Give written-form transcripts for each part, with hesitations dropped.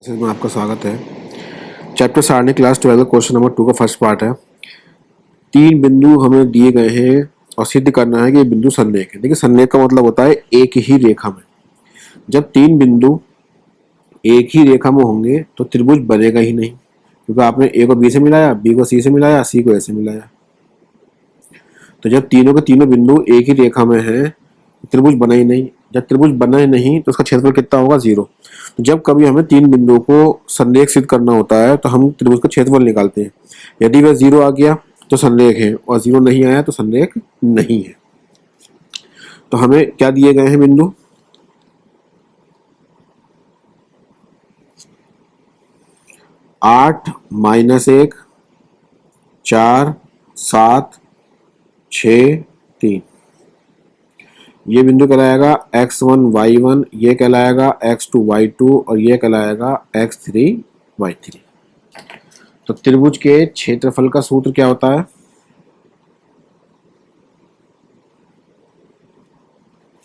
में आपका स्वागत है। चैप्टर सारणी क्लास 12 क्वेश्चन नंबर 2 का फर्स्ट पार्ट है। तीन बिंदु हमें दिए गए हैं और सिद्ध करना है कि ये बिंदु संरेख है। देखिए, संरेख का मतलब होता है एक ही रेखा में। जब तीन बिंदु एक ही रेखा में होंगे तो त्रिभुज बनेगा ही नहीं, क्योंकि आपने ए को बी से मिलाया, बी को सी से मिलाया, सी को ए से मिलाया। तो जब तीनों के तीनों बिंदु एक ही रेखा में हैं, त्रिभुज बना ही नहीं। जब त्रिभुज बना ही नहीं तो उसका क्षेत्रफल कितना होगा? 0। तो जब कभी हमें तीन बिंदुओं को संरेख सिद्ध करना होता है तो हम त्रिभुज का क्षेत्रफल निकालते हैं। यदि वह 0 आ गया तो संरेख है, और 0 नहीं आया तो संरेख नहीं है। तो हमें क्या दिए गए हैं बिंदु? 8 -1 4 7 6 3। ये बिंदु कहलाएगा x1 y1, ये कहलाएगा x2 y2 और ये कहलाएगा x3 y3। तो त्रिभुज के क्षेत्रफल का सूत्र क्या होता है?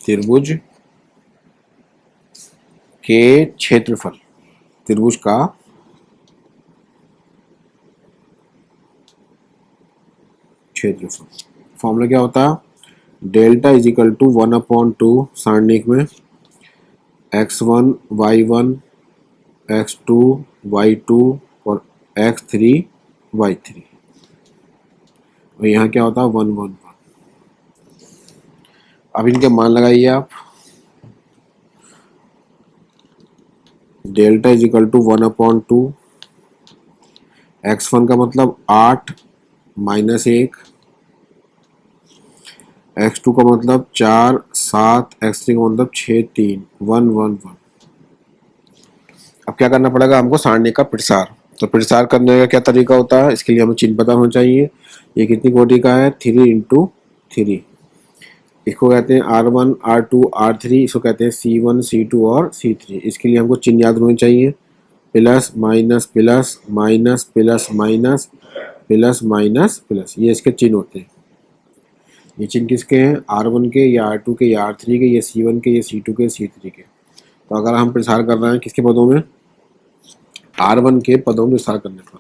त्रिभुज के क्षेत्रफल, त्रिभुज का क्षेत्रफल फॉर्मूला क्या होता है? डेल्टा इज इक्वल टू 1/2 सारणिक में x1 y1 x2 y2 और x3 y3, और यहाँ क्या होता है? 1 1 1। अब इनके मान लगाइए आप। Delta is equal to 1/2, x1 का मतलब 8 -1, x2 का मतलब 4 7, x3 का मतलब 6 3 1 1 1। अब क्या करना पड़ेगा हमको? सारणी का प्रसार। तो प्रसार करने का क्या तरीका होता है? इसके लिए हमें चिन्ह पता होना चाहिए। ये कितनी कोटि का है? 3 × 3। इसको कहते हैं R1 R2 R3, इसको कहते हैं C1 C2 और C3। इसके लिए हमको चिन्ह याद होने चाहिए। Plus minus plus minus plus minus plus minus plus, ये इसके चिन्ह होते हैं। ये चिन्ह किसके हैं? R1 के, या R2 के, या R3 के, ये C1 के, ये C2 के, C3 के। तो अगर हम प्रसार कर रहे हैं किसके पदों में? R1 के पदों में विस्तार करने पर,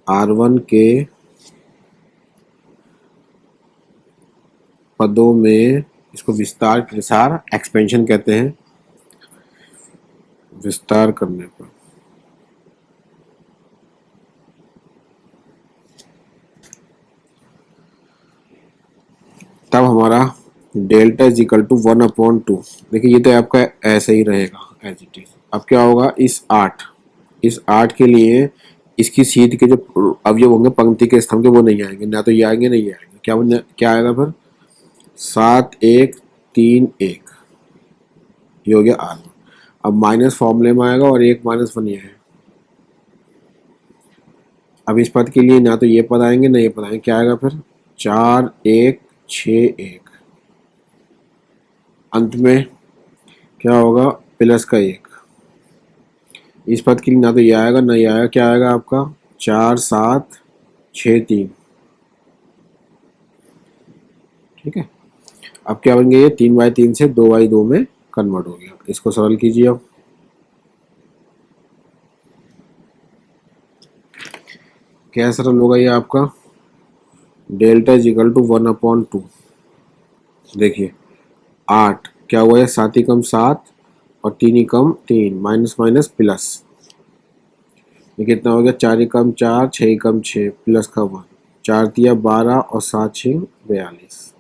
R1 के पदों में, इसको विस्तार प्रसार एक्सपेंशन कहते हैं। विस्तार करने पर तब हमारा डेल्टा इज इक्वल टू 1/2। देखिए, ये तो आपका ऐसे ही रहेगा एज इट इज। अब क्या होगा? इस 8 के लिए इसकी सीध के जो अवयव होंगे पंक्ति के स्तंभ के, वो नहीं आएंगे। ना तो ये आएंगे ना ये आएंगे। क्या आएगा फिर? 7 1 3 1, ये हो गया R। अब माइनस फॉर्मूले में आएगा और 1 -1 ये है। अब इस पद के लिए ना तो ये पद आएंगे ना ये पद आएंगे। क्या आएगा फिर? 4 1 6 1। अंत में क्या होगा? प्लस का 1। इस पद के लिए ना तो ये आएगा ना ये आएगा। क्या आएगा आपका? 4 7 6 3। ठीक है। अब क्या बन गया? ये 3/3 से 2/2 में कन्वर्ट हो गया। इसको सरल कीजिए। अब क्या सरल होगा ये आपका? Delta is equal to 1/2। देखिए, 8 क्या हुआ है? 7 ही कम 7 और 3 ही कम 3, माइनस माइनस प्लस, ये कितना हो गया? 4 ही कम 4 6 ही कम 6 प्लस का 1, 4 तिया 12 और 7 6 42।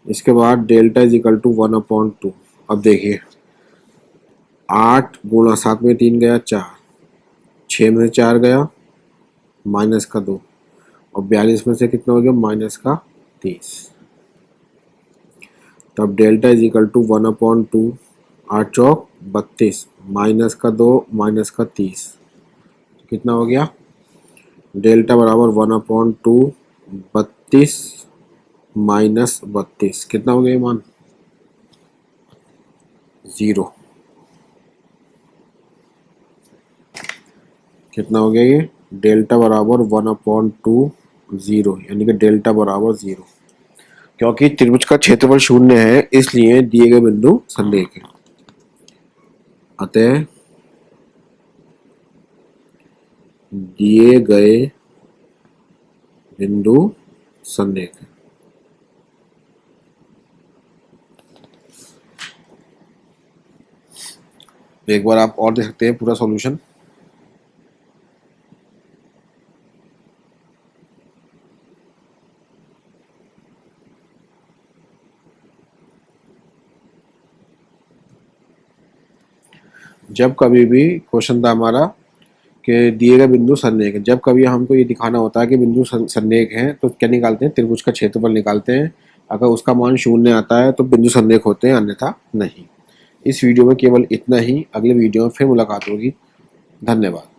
इसके बाद डेल्टा इज इक्वल टू 1/2। अब देखिए, 8 गुणा 7 में 3 गया 4, 6 में 4 गया माइनस का 2, और 42 में से कितना हो गया? माइनस का 30। तब डेल्टा इज इक्वल टू 1/2, 8 चौक 32, माइनस का 2 माइनस का 30, कितना हो गया? डेल्टा बराबर 1/2 32 माइनस 32, कितना हो गया ये मान? 0। कितना हो गया ये? डेल्टा बराबर 1/2 0, यानी कि डेल्टा बराबर 0। क्योंकि त्रिभुज का क्षेत्रफल शून्य है इसलिए दिए गए बिंदु संरेख है। अतः दिए गए बिंदु संरेख है। एक बार आप और देख सकते हैं पूरा सॉल्यूशन। जब कभी भी क्वेश्चन था हमारा कि दिए गए बिंदु संरेख है, जब कभी हमको ये दिखाना होता है कि बिंदु संरेख है तो क्या निकालते हैं, त्रिभुज का क्षेत्रफल निकालते हैं। अगर उसका मान शून्य आता है तो बिंदु संरेख होते हैं, अन्यथा नहीं। इस वीडियो में केवल इतना ही। अगले वीडियो में फिर मुलाकात होगी। धन्यवाद।